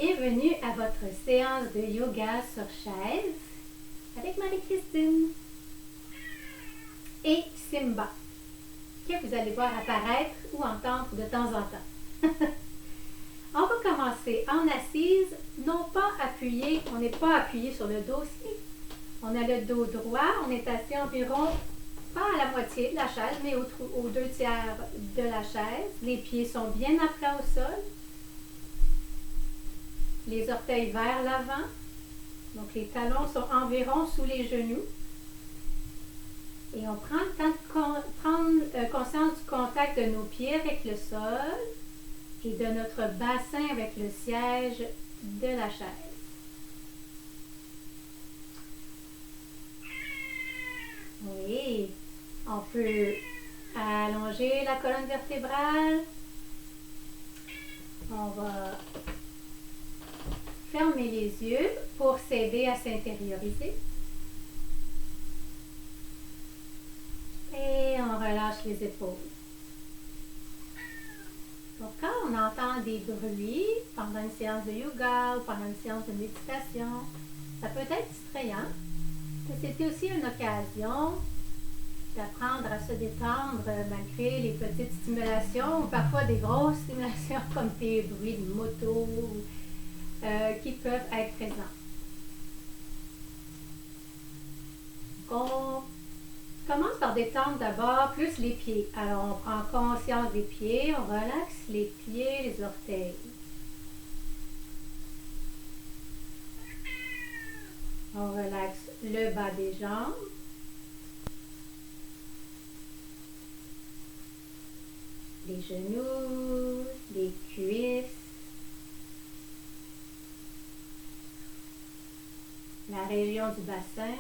Bienvenue à votre séance de yoga sur chaise avec Marie-Christine et Simba, que vous allez voir apparaître ou entendre de temps en temps. On va commencer en assise, non pas appuyé, on n'est pas appuyé sur le dossier. On a le dos droit, on est assis environ, pas à la moitié de la chaise, mais aux 2/3 de la chaise. Les pieds sont bien à plat au sol. Les orteils vers l'avant. Donc les talons sont environ sous les genoux. Et on prend le temps de prendre conscience du contact de nos pieds avec le sol et de notre bassin avec le siège de la chaise. Oui, on peut allonger la colonne vertébrale. On va fermer les yeux pour s'aider à s'intérioriser. Et on relâche les épaules. Donc, quand on entend des bruits pendant une séance de yoga ou pendant une séance de méditation, ça peut être distrayant. Mais c'était aussi une occasion d'apprendre à se détendre malgré les petites stimulations ou parfois des grosses stimulations comme des bruits de moto qui peuvent être présents. On commence par détendre d'abord plus les pieds. Alors, on prend conscience des pieds, on relaxe les pieds, les orteils. On relaxe le bas des jambes. Les genoux, les cuisses. La région du bassin.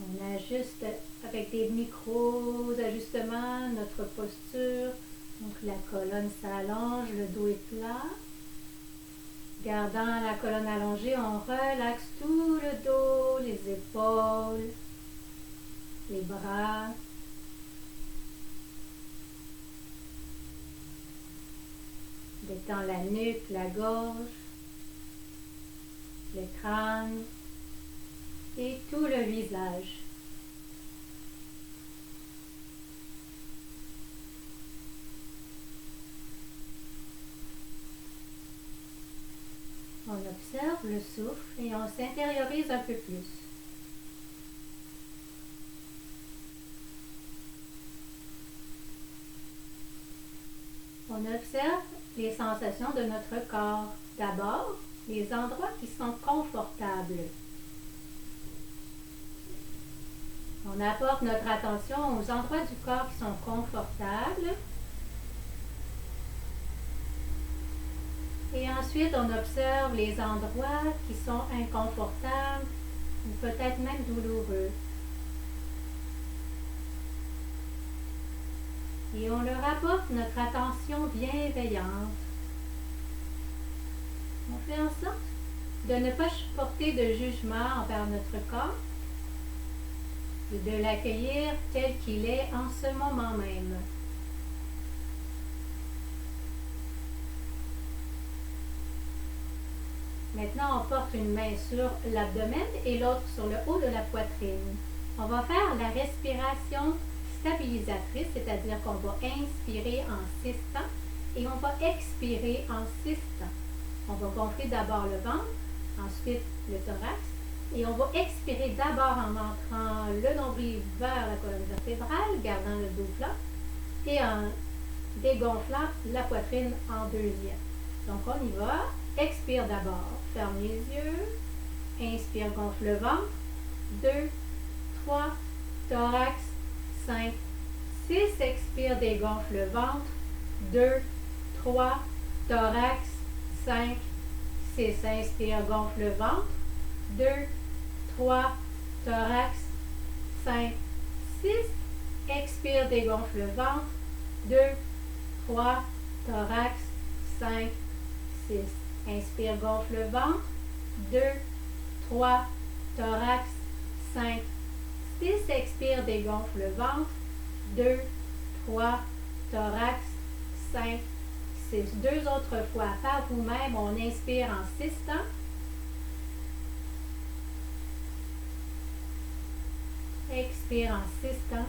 On ajuste avec des micro-ajustements notre posture. Donc la colonne s'allonge, le dos est plat. Gardant la colonne allongée, on relaxe tout le dos, les épaules, les bras. Détend la nuque, la gorge, le crâne et tout le visage. On observe le souffle et on s'intériorise un peu plus. On observe les sensations de notre corps. D'abord, les endroits qui sont confortables. On apporte notre attention aux endroits du corps qui sont confortables. Et ensuite, on observe les endroits qui sont inconfortables ou peut-être même douloureux. Et on leur apporte notre attention bienveillante. On fait en sorte de ne pas porter de jugement envers notre corps et de l'accueillir tel qu'il est en ce moment même. Maintenant, on porte une main sur l'abdomen et l'autre sur le haut de la poitrine. On va faire la respiration stabilisatrice, c'est-à-dire qu'on va inspirer en 6 temps et on va expirer en 6 temps. On va gonfler d'abord le ventre, ensuite le thorax, et on va expirer d'abord en entrant le nombril vers la colonne vertébrale, gardant le dos plat, et en dégonflant la poitrine en deuxième. Donc on y va. Expire d'abord, ferme les yeux, inspire, gonfle le ventre, 2, 3, thorax, 5, 6, expire, dégonfle le ventre, 2, 3, thorax, 5, 6, inspire, gonfle le ventre, 2, 3, thorax, 5, 6, expire, dégonfle le ventre, 2, 3, thorax, 5, 6. Inspire, gonfle le ventre, 2, 3, thorax, 5, 6. Expire, dégonfle le ventre, 2, 3, thorax, 5, 6. 2 autres fois. Par vous-même, on inspire en 6 temps. Expire en 6 temps.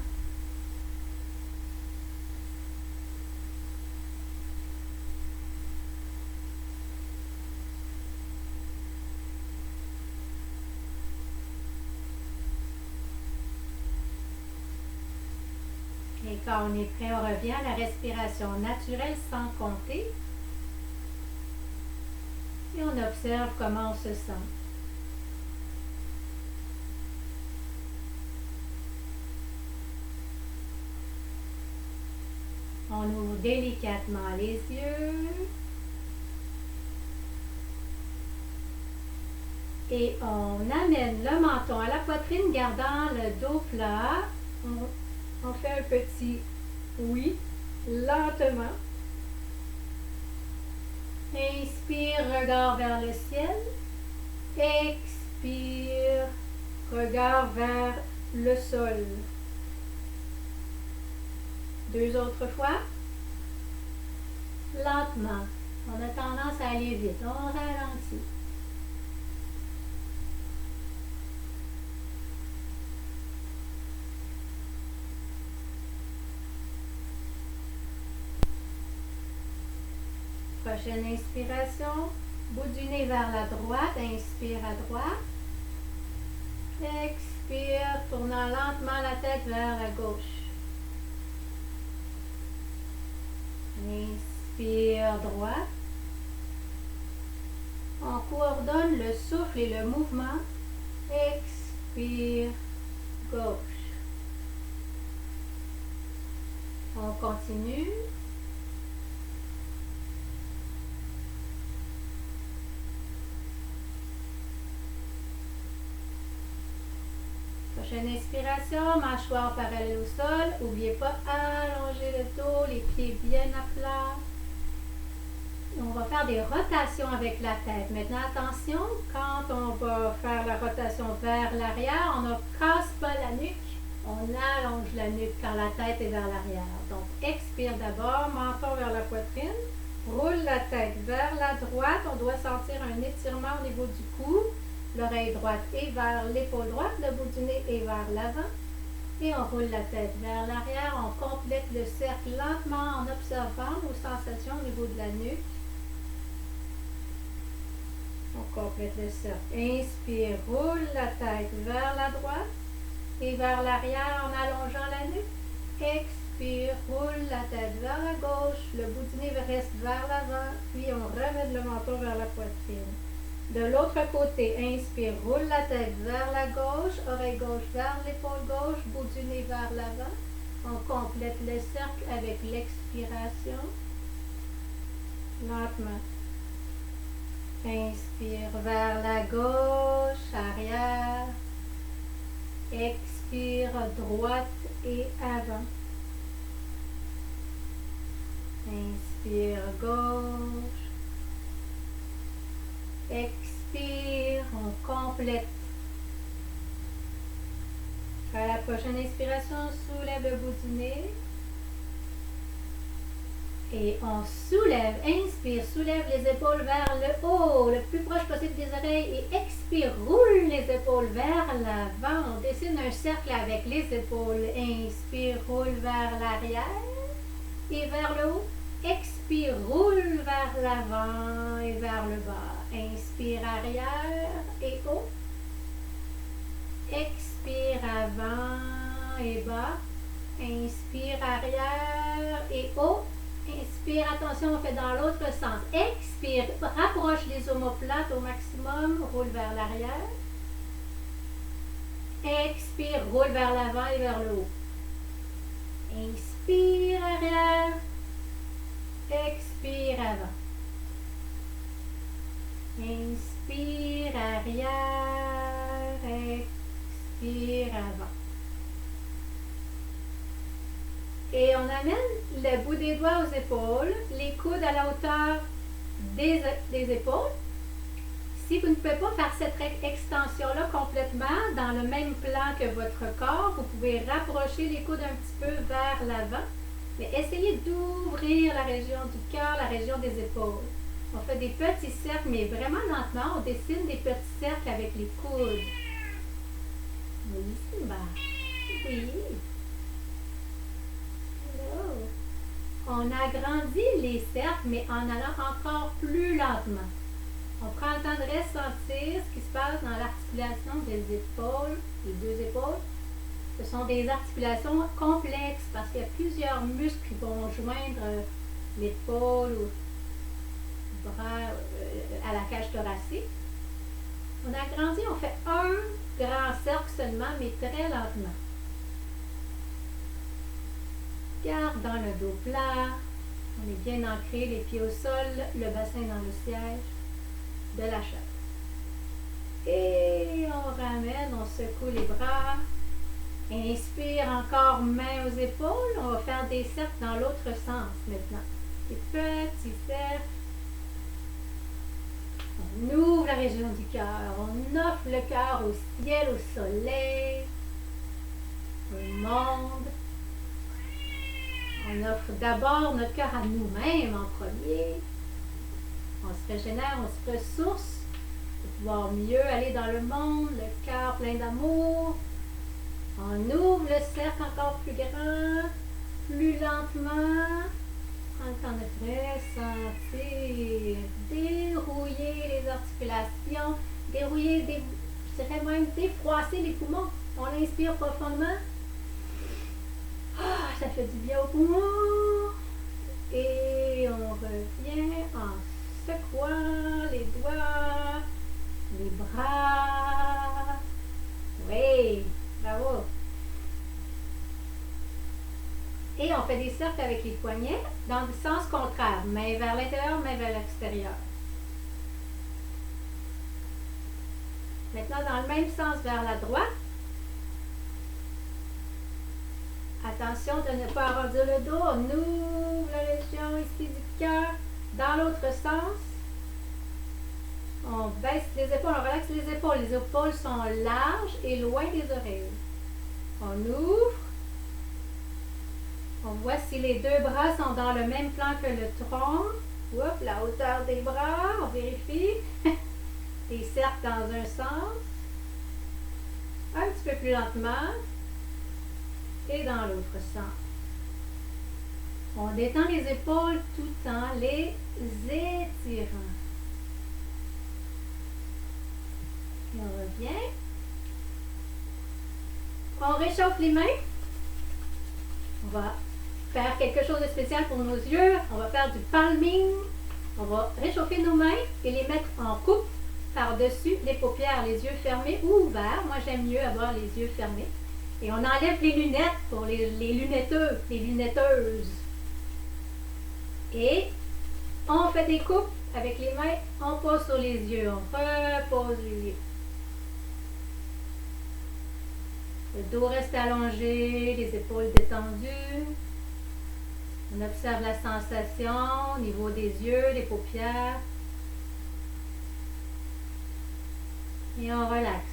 Et quand on est prêt, on revient à la respiration naturelle sans compter. Et on observe comment on se sent. On ouvre délicatement les yeux. Et on amène le menton à la poitrine, gardant le dos plat. On fait un petit oui, lentement. Inspire, regard vers le ciel. Expire, regard vers le sol. 2 autres fois. Lentement. On a tendance à aller vite. On ralentit. Prochaine inspiration. Bout du nez vers la droite. Inspire à droite. Expire, tournant lentement la tête vers la gauche. Inspire droite. On coordonne le souffle et le mouvement. Expire gauche. On continue. Prochaine inspiration, mâchoire parallèle au sol. N'oubliez pas, allonger le dos, les pieds bien à plat. On va faire des rotations avec la tête. Maintenant, attention, quand on va faire la rotation vers l'arrière, on ne casse pas la nuque. On allonge la nuque quand la tête est vers l'arrière. Donc, expire d'abord, menton vers la poitrine. Roule la tête vers la droite. On doit sentir un étirement au niveau du cou. L'oreille droite est vers l'épaule droite, le bout du nez est vers l'avant. Et on roule la tête vers l'arrière. On complète le cercle lentement en observant nos sensations au niveau de la nuque. On complète le cercle. Inspire, roule la tête vers la droite et vers l'arrière en allongeant la nuque. Expire, roule la tête vers la gauche. Le bout du nez reste vers l'avant. Puis on ramène le menton vers la poitrine. De l'autre côté, inspire, roule la tête vers la gauche, oreille gauche vers l'épaule gauche, bout du nez vers l'avant. On complète le cercle avec l'expiration. Lentement. Inspire vers la gauche, arrière. Expire, droite et avant. Inspire, gauche. Expire, on complète. À la prochaine inspiration, on soulève le bout du nez. Et on soulève, inspire, soulève les épaules vers le haut, le plus proche possible des oreilles. Et expire, roule les épaules vers l'avant. On dessine un cercle avec les épaules. Inspire, roule vers l'arrière et vers le haut. Expire, roule vers l'avant et vers le bas. Inspire, arrière et haut. Expire, avant et bas. Inspire, arrière et haut. Inspire, attention, on fait dans l'autre sens. Expire, rapproche les omoplates au maximum, roule vers l'arrière. Expire, roule vers l'avant et vers le haut. Inspire, arrière. Expire, avant. Inspire, arrière. Expire, avant. Et on amène le bout des doigts aux épaules, les coudes à la hauteur des épaules. Si vous ne pouvez pas faire cette extension-là complètement dans le même plan que votre corps, vous pouvez rapprocher les coudes un petit peu vers l'avant. Mais essayez d'ouvrir la région du cœur, la région des épaules. On fait des petits cercles, mais vraiment lentement. On dessine des petits cercles avec les coudes. Oui, Simba. Oui. Hello. On agrandit les cercles, mais en allant encore plus lentement. On prend le temps de ressentir ce qui se passe dans l'articulation des épaules, les deux épaules. Ce sont des articulations complexes parce qu'il y a plusieurs muscles qui vont joindre l'épaule ou le bras à la cage thoracique. On agrandit, on fait un grand cercle seulement, mais très lentement. Garde dans le dos plat. On est bien ancré, les pieds au sol, le bassin dans le siège de la chaise. Et on ramène, on secoue les bras. Inspire encore main aux épaules. On va faire des cercles dans l'autre sens maintenant. Des petits cercles. On ouvre la région du cœur. On offre le cœur au ciel, au soleil, au monde. On offre d'abord notre cœur à nous-mêmes en premier. On se régénère, on se ressource pour pouvoir mieux aller dans le monde, le cœur plein d'amour. On ouvre le cercle encore plus grand, plus lentement. Prends le temps de ressentir, dérouiller les articulations, dérouiller, je dirais même défroisser les poumons. On inspire profondément. Ah, ça fait du bien aux poumons. Et on revient en secouant les doigts, les bras. Oui, bravo. Et on fait des cercles avec les poignets dans le sens contraire. Main vers l'intérieur, main vers l'extérieur. Maintenant, dans le même sens vers la droite. Attention de ne pas arrondir le dos. On ouvre la région ici du cœur. Dans l'autre sens, on baisse les épaules, on relaxe les épaules. Les épaules sont larges et loin des oreilles. On ouvre. On voit si les deux bras sont dans le même plan que le tronc. Oups, la hauteur des bras, on vérifie. Des cercles dans un sens. Un petit peu plus lentement. Et dans l'autre sens. On détend les épaules tout en les étirant. Et on revient. On réchauffe les mains. On va faire quelque chose de spécial pour nos yeux. On va faire du palming. On va réchauffer nos mains et les mettre en coupe par-dessus les paupières, les yeux fermés ou ouverts. Moi, j'aime mieux avoir les yeux fermés. Et on enlève les lunettes pour les lunetteux, les lunetteuses. Et on fait des coupes avec les mains, on pose sur les yeux, on repose les yeux. Le dos reste allongé, les épaules détendues. On observe la sensation au niveau des yeux, des paupières. Et on relaxe.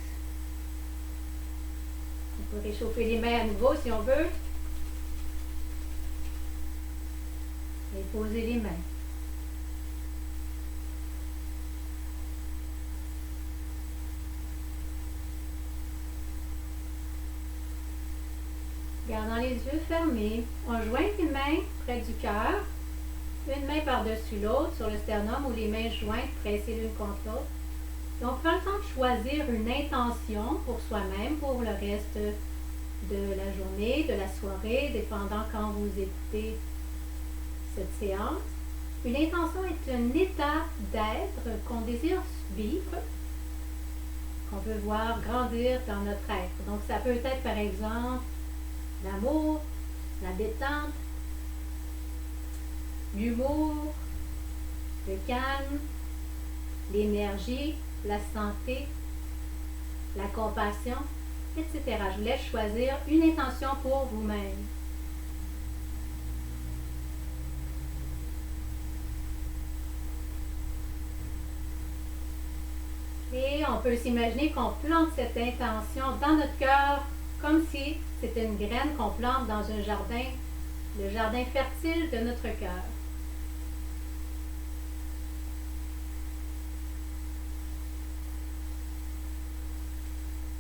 On peut réchauffer les mains à nouveau si on veut. Et poser les mains. Gardant les yeux fermés, on joint les mains près du cœur, une main par-dessus l'autre sur le sternum ou les mains jointes pressées l'une contre l'autre. Et on prend le temps de choisir une intention pour soi-même, pour le reste de la journée, de la soirée, dépendant quand vous écoutez cette séance. Une intention est un état d'être qu'on désire vivre, qu'on veut voir grandir dans notre être. Donc ça peut être par exemple l'amour, la détente, l'humour, le calme, l'énergie, la santé, la compassion, etc. Je vous laisse choisir une intention pour vous-même. Et on peut s'imaginer qu'on plante cette intention dans notre cœur comme si c'était une graine qu'on plante dans un jardin le jardin fertile de notre cœur.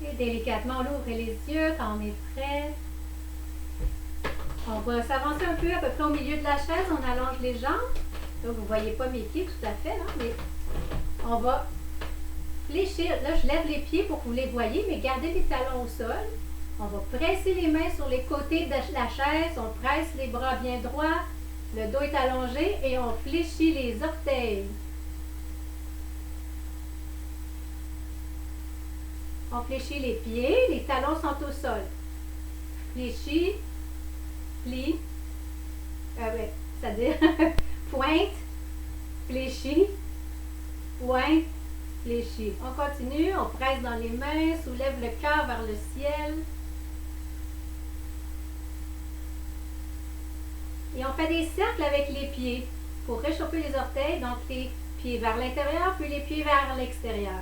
Et délicatement, on ouvre les yeux quand on est prêt. On va s'avancer un peu à peu près au milieu de la chaise. On allonge les jambes. Là, vous ne voyez pas mes pieds tout à fait, là, mais on va fléchir. Là, je lève les pieds pour que vous les voyez, mais gardez les talons au sol. On va presser les mains sur les côtés de la chaise. On presse les bras bien droits. Le dos est allongé et on fléchit les orteils. On fléchit les pieds, les talons sont au sol. Fléchis, plie, ouais, c'est-à-dire pointe, fléchis, pointe, fléchis. On continue, on presse dans les mains, soulève le cœur vers le ciel. Et on fait des cercles avec les pieds pour réchauffer les orteils, donc les pieds vers l'intérieur, puis les pieds vers l'extérieur.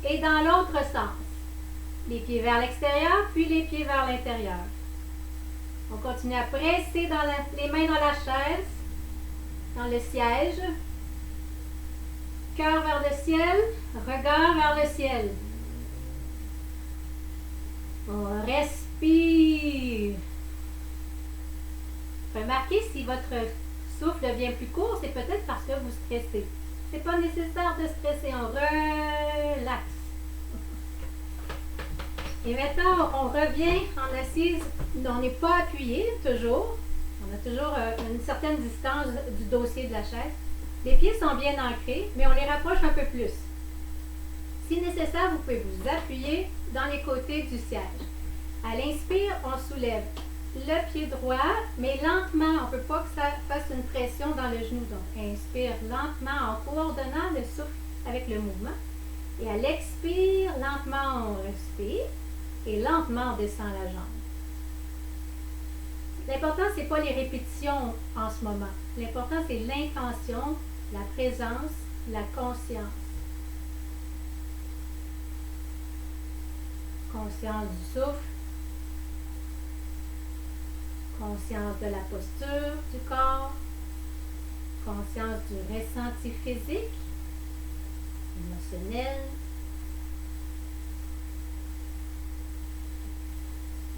Et dans l'autre sens, les pieds vers l'extérieur, puis les pieds vers l'intérieur. On continue à presser les mains dans la chaise, dans le siège. Cœur vers le ciel, regard vers le ciel. On respire. Remarquez si votre souffle devient plus court, c'est peut-être parce que vous stressez. C'est pas nécessaire de stresser, on relaxe. Et maintenant, on revient en assise. On n'est pas appuyé, toujours. On a toujours une certaine distance du dossier de la chaise. Les pieds sont bien ancrés, mais on les rapproche un peu plus. Si nécessaire, vous pouvez vous appuyer dans les côtés du siège. À l'inspire, on soulève le pied droit, mais lentement. On ne peut pas que ça fasse une pression dans le genou. Donc, inspire lentement en coordonnant le souffle avec le mouvement. Et à l'expire, lentement, on respire. Et lentement, on descend la jambe. L'important, ce n'est pas les répétitions en ce moment. L'important, c'est l'intention, la présence, la conscience. Conscience du souffle. Conscience de la posture du corps. Conscience du ressenti physique, émotionnel.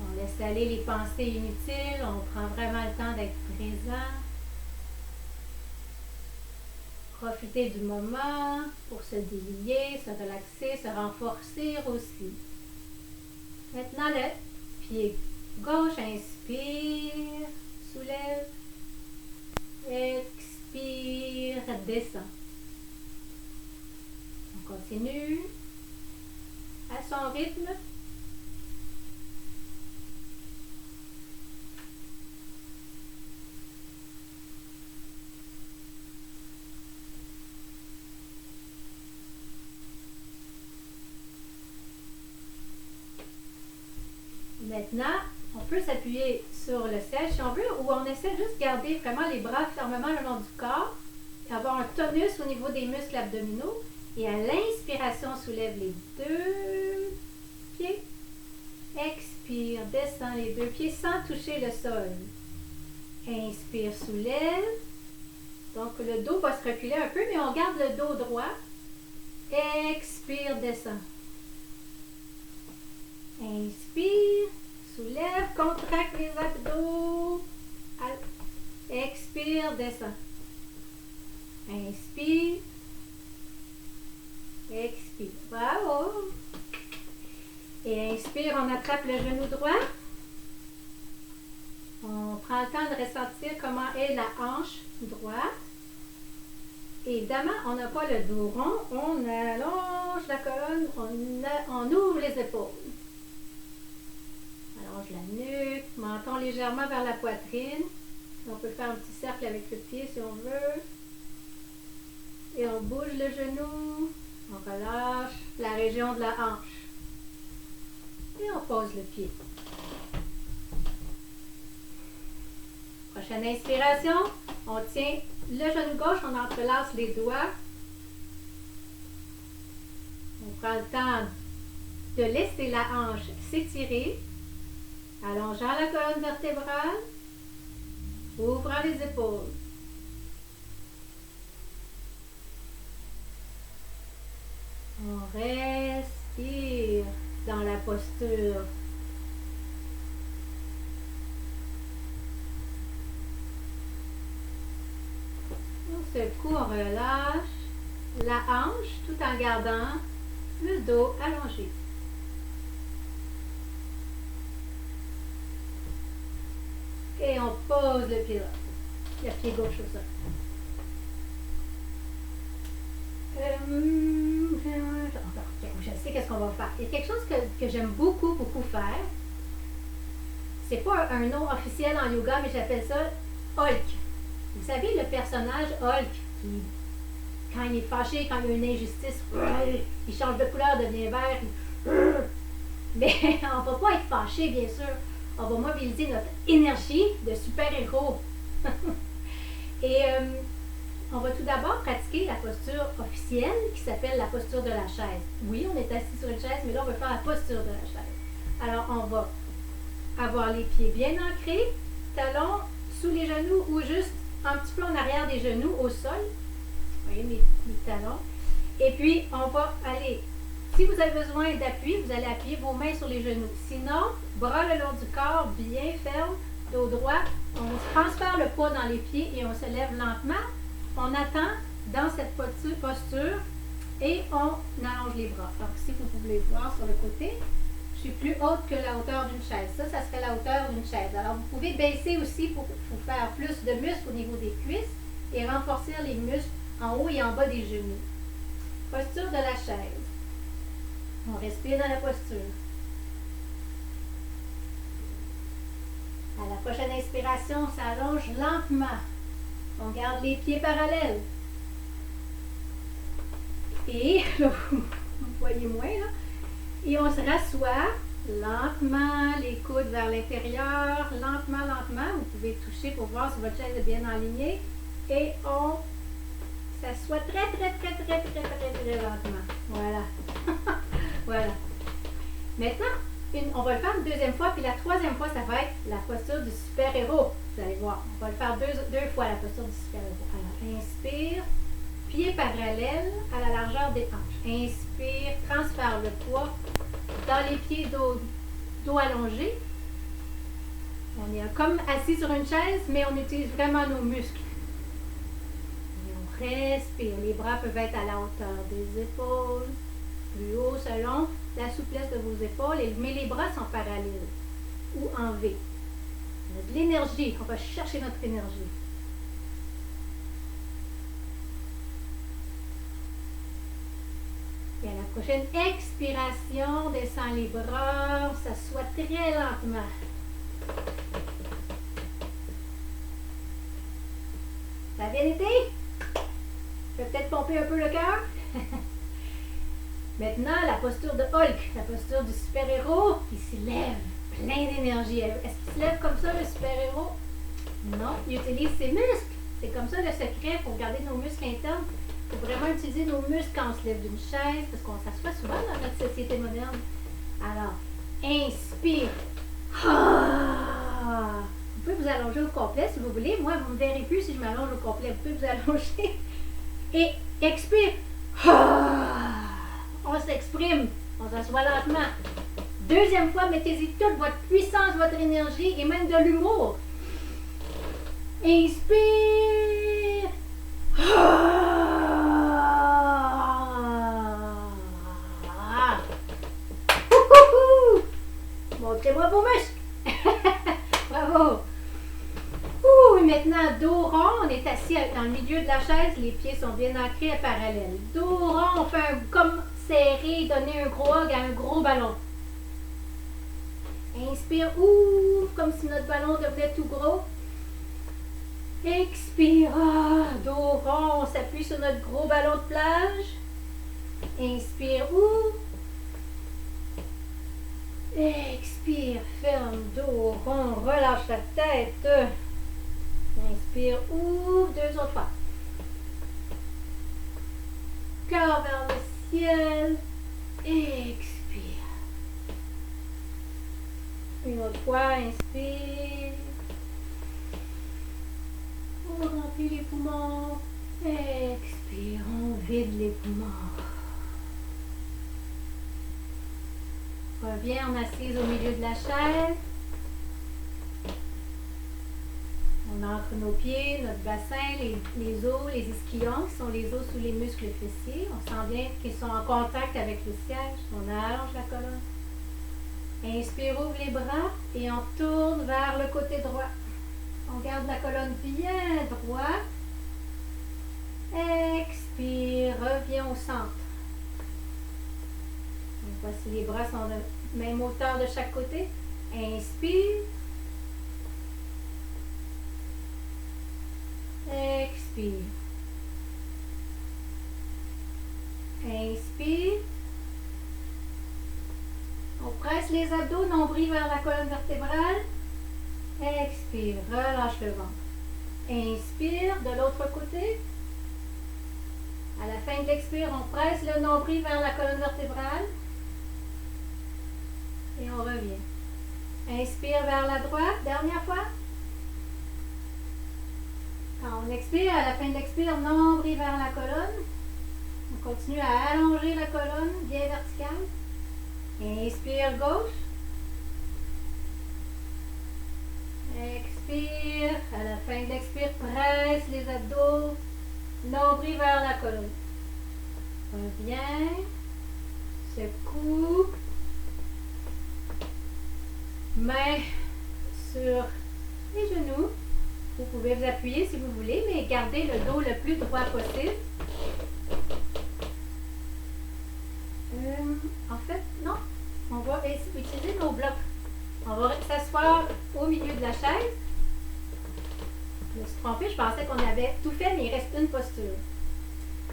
On laisse aller les pensées inutiles, on prend vraiment le temps d'être présent. Profiter du moment pour se délier, se relaxer, se renforcer aussi. Maintenant, le pied gauche, inspire, soulève, expire, descend. On continue à son rythme. Maintenant, on peut s'appuyer sur le siège si on veut, ou on essaie juste de garder vraiment les bras fermement le long du corps, et avoir un tonus au niveau des muscles abdominaux. Et à l'inspiration, soulève les deux pieds. Expire, descend les deux pieds sans toucher le sol. Inspire, soulève. Donc le dos va se reculer un peu, mais on garde le dos droit. Expire, descend. Inspire, soulève, contracte les abdos. Expire, descend. Inspire. Expire. Bravo. Et inspire, on attrape le genou droit. On prend le temps de ressentir comment est la hanche droite. Évidemment, on n'a pas le dos rond. On allonge la colonne. On ouvre les épaules. Allonge la nuque. Menton légèrement vers la poitrine. On peut faire un petit cercle avec le pied si on veut. Et on bouge le genou. On relâche la région de la hanche. Et on pose le pied. Prochaine inspiration, on tient le genou gauche, on entrelace les doigts. On prend le temps de laisser la hanche s'étirer, allongeant la colonne vertébrale, ouvrant les épaules. On respire dans la posture. On secoue, on relâche la hanche tout en gardant le dos allongé. Et on pose le pied droit, le pied gauche au sol. Je sais qu'est-ce qu'on va faire. Il y a quelque chose que j'aime beaucoup faire. C'est pas un nom officiel en yoga, mais j'appelle ça Hulk. Vous savez, le personnage Hulk, qui, quand il est fâché, quand il y a une injustice, il change de couleur, devient vert. Mais on ne va pas être fâché, bien sûr. On va mobiliser notre énergie de super-héros. Et on va tout d'abord pratiquer la posture officielle qui s'appelle la posture de la chaise. Oui, on est assis sur une chaise, mais là, on va faire la posture de la chaise. Alors, on va avoir les pieds bien ancrés, talons sous les genoux ou juste un petit peu en arrière des genoux au sol. Vous voyez mes talons. Et puis, on va aller, si vous avez besoin d'appui, vous allez appuyer vos mains sur les genoux. Sinon, bras le long du corps, bien ferme, dos droit. On transfère le poids dans les pieds et on se lève lentement. On attend dans cette posture et on allonge les bras. Donc, si vous pouvez voir sur le côté, je suis plus haute que la hauteur d'une chaise. Ça serait la hauteur d'une chaise. Alors, vous pouvez baisser aussi pour faire plus de muscles au niveau des cuisses et renforcer les muscles en haut et en bas des genoux. Posture de la chaise. On respire dans la posture. À la prochaine inspiration, on s'allonge lentement. On garde les pieds parallèles. Et, là, vous voyez moins, là. Et on se rassoit lentement, les coudes vers l'intérieur, lentement, lentement. Vous pouvez toucher pour voir si votre chaise est bien alignée. Et on s'assoit très lentement. Voilà. Voilà. Maintenant, on va le faire une deuxième fois, puis la troisième fois, ça va être la posture du super-héros. Vous allez voir, on va le faire deux fois, la posture du super-héros. Alors, inspire, pieds parallèles à la largeur des hanches. Inspire, transfère le poids dans les pieds, dos allongé. On est comme assis sur une chaise, mais on utilise vraiment nos muscles. Et on respire. Les bras peuvent être à la hauteur des épaules, plus haut selon la souplesse de vos épaules, mais les bras sont parallèles ou en V. On a de l'énergie, on va chercher notre énergie. Et à la prochaine expiration, descend les bras, on s'assoit très lentement. Ça a bien été? Je vais peut-être pomper un peu le cœur. Maintenant, la posture de Hulk, la posture du super-héros qui se lève, plein d'énergie. Est-ce qu'il se lève comme ça, le super-héros? Non, il utilise ses muscles. C'est comme ça le secret pour garder nos muscles internes. Il faut vraiment utiliser nos muscles quand on se lève d'une chaise, parce qu'on s'assoit souvent dans notre société moderne. Alors, inspire. Vous pouvez vous allonger au complet si vous voulez. Moi, vous ne me verrez plus si je m'allonge au complet. Vous pouvez vous allonger. Et expire. On s'exprime. On s'assoit lentement. Deuxième fois, mettez-y toute votre puissance, votre énergie et même de l'humour. Inspire. Montrez-moi vos muscles. Bravo. Et maintenant, dos rond, on est assis dans le milieu de la chaise, les pieds sont bien ancrés et parallèles. Dos rond, on fait comme serrer, donner un gros hug à un gros ballon. Inspire, ouvre, comme si notre ballon devenait tout gros. Expire, dos rond, on s'appuie sur notre gros ballon de plage. Inspire, ouvre. Expire, ferme, dos rond, relâche la tête. Inspire, ouvre, deux autres fois. Cœur vers le ciel. Expire. Une autre fois, inspire. On remplit les poumons. Expire, on vide les poumons. Reviens en assise au milieu de la chaise. On ancre nos pieds, notre bassin, les os, les ischions, qui sont les os sous les muscles fessiers. On sent bien qu'ils sont en contact avec le siège. On allonge la colonne. Inspire, ouvre les bras et on tourne vers le côté droit. On garde la colonne bien droite. Expire, reviens au centre. Donc voici, les bras sont de même hauteur de chaque côté. Inspire. Expire. Inspire. On presse les abdos, nombril vers la colonne vertébrale. Expire, relâche le ventre. Inspire de l'autre côté. À la fin de l'expire, on presse le nombril vers la colonne vertébrale. Et on revient. Inspire vers la droite, dernière fois. Quand on expire, à la fin de l'expire, nombril vers la colonne. On continue à allonger la colonne, bien verticale. Inspire gauche. Expire. À la fin de l'expire, presse les abdos. Nombril vers la colonne. Reviens. Secoue. Main sur les genoux. Vous pouvez vous appuyer si vous voulez, mais gardez le dos le plus droit possible. En fait, non. On va utiliser nos blocs. On va s'asseoir au milieu de la chaise. Je me suis trompée, je pensais qu'on avait tout fait, mais il reste une posture.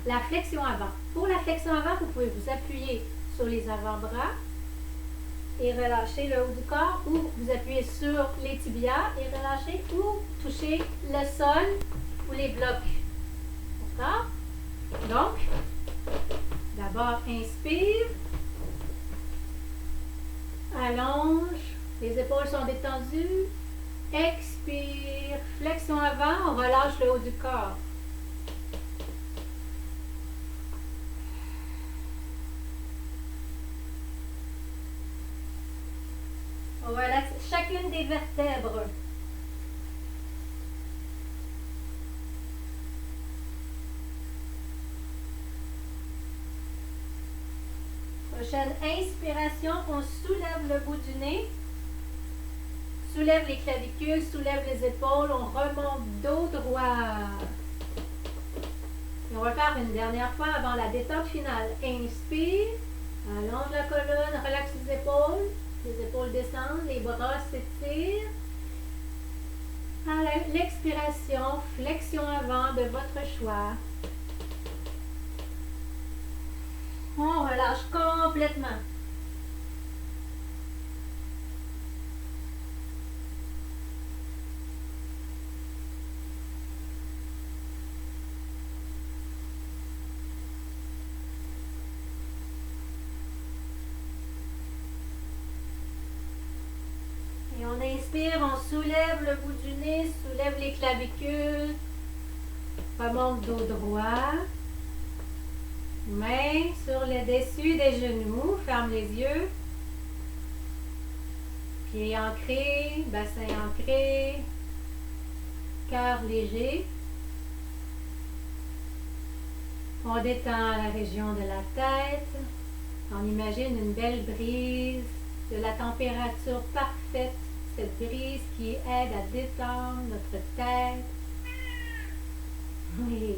La flexion avant. Pour la flexion avant, vous pouvez vous appuyer sur les avant-bras et relâcher le haut du corps, ou vous appuyez sur les tibias et relâcher, ou toucher le sol ou les blocs. D'accord? Donc, d'abord, inspire. Allonge. Les épaules sont détendues. Expire. Flexion avant. On relâche le haut du corps. On relaxe chacune des vertèbres. Prochaine inspiration, on soulève le bout du nez, soulève les clavicules, soulève les épaules, on remonte dos droit. Et on va faire une dernière fois avant la détente finale. Inspire, allonge la colonne, relaxe les épaules descendent, les bras s'étirent. À l'expiration, flexion avant de votre choix. On relâche complètement. Et on inspire, on soulève le bout du nez, soulève les clavicules, remonte dos droit. Main sur le dessus des genoux, ferme les yeux. Pieds ancrés, bassin ancré, cœur léger. On détend la région de la tête. On imagine une belle brise, de la température parfaite, cette brise qui aide à détendre notre tête. Oui.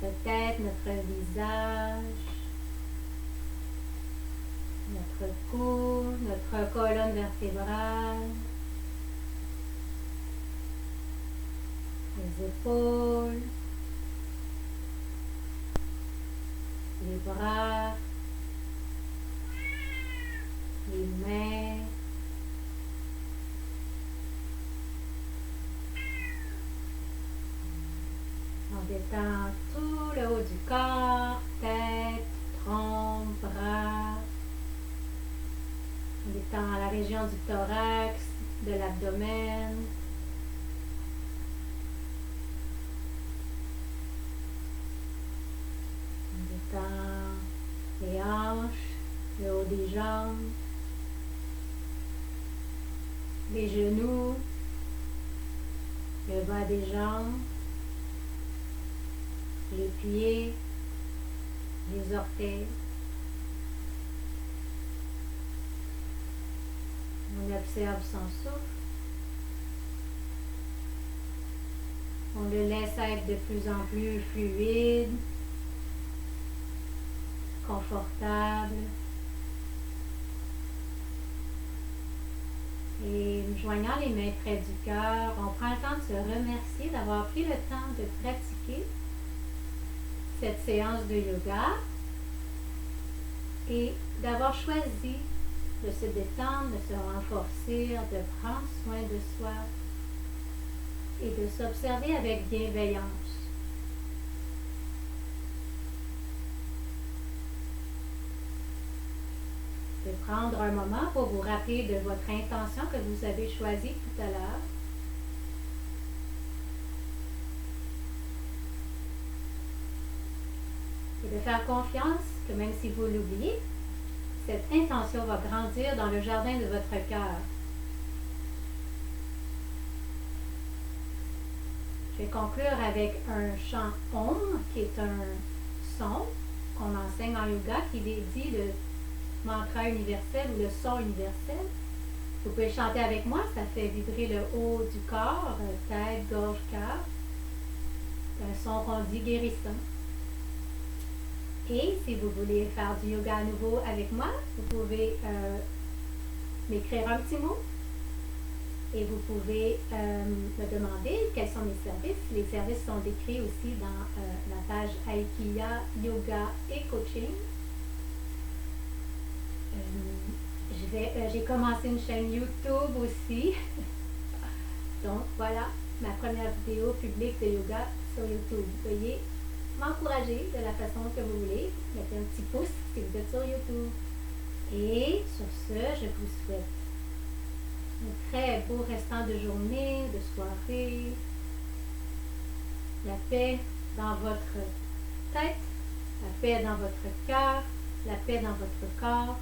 Notre tête, notre visage, notre cou, notre colonne vertébrale, les épaules, les bras, les mains. On détend tout le haut du corps, tête, trompe, bras. On détend la région du thorax, de l'abdomen. On détend les hanches, le haut des jambes, les genoux, le bas des jambes, les pieds, les orteils. On observe son souffle. On le laisse être de plus en plus fluide, confortable. Et joignant les mains près du cœur, on prend le temps de se remercier d'avoir pris le temps de pratiquer cette séance de yoga et d'avoir choisi de se détendre, de se renforcer, de prendre soin de soi et de s'observer avec bienveillance. De prendre un moment pour vous rappeler de votre intention que vous avez choisie tout à l'heure. Et de faire confiance que même si vous l'oubliez, cette intention va grandir dans le jardin de votre cœur. Je vais conclure avec un chant Om, qui est un son qu'on enseigne en yoga, qui dit le mantra universel ou le son universel. Vous pouvez chanter avec moi, ça fait vibrer le haut du corps, tête, gorge, cœur. C'est un son qu'on dit guérissant. Et si vous voulez faire du yoga à nouveau avec moi, vous pouvez m'écrire un petit mot et vous pouvez me demander quels sont mes services. Les services sont décrits aussi dans la page Aikiya, Yoga et Coaching. J'ai commencé une chaîne YouTube aussi. Donc voilà, ma première vidéo publique de yoga sur YouTube. Veuillez m'encourager de la façon que vous voulez. Mettez un petit pouce si vous êtes sur YouTube. Et sur ce, je vous souhaite un très beau restant de journée, de soirée. La paix dans votre tête, la paix dans votre cœur, la paix dans votre corps.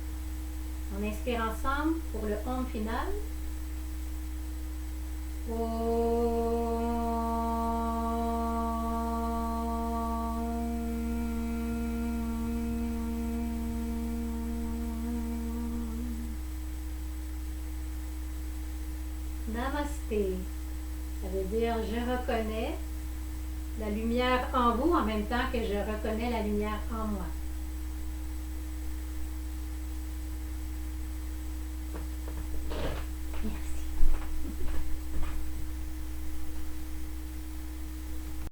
On inspire ensemble pour le Om final. Namasté. Ça veut dire je reconnais la lumière en vous en même temps que je reconnais la lumière en moi.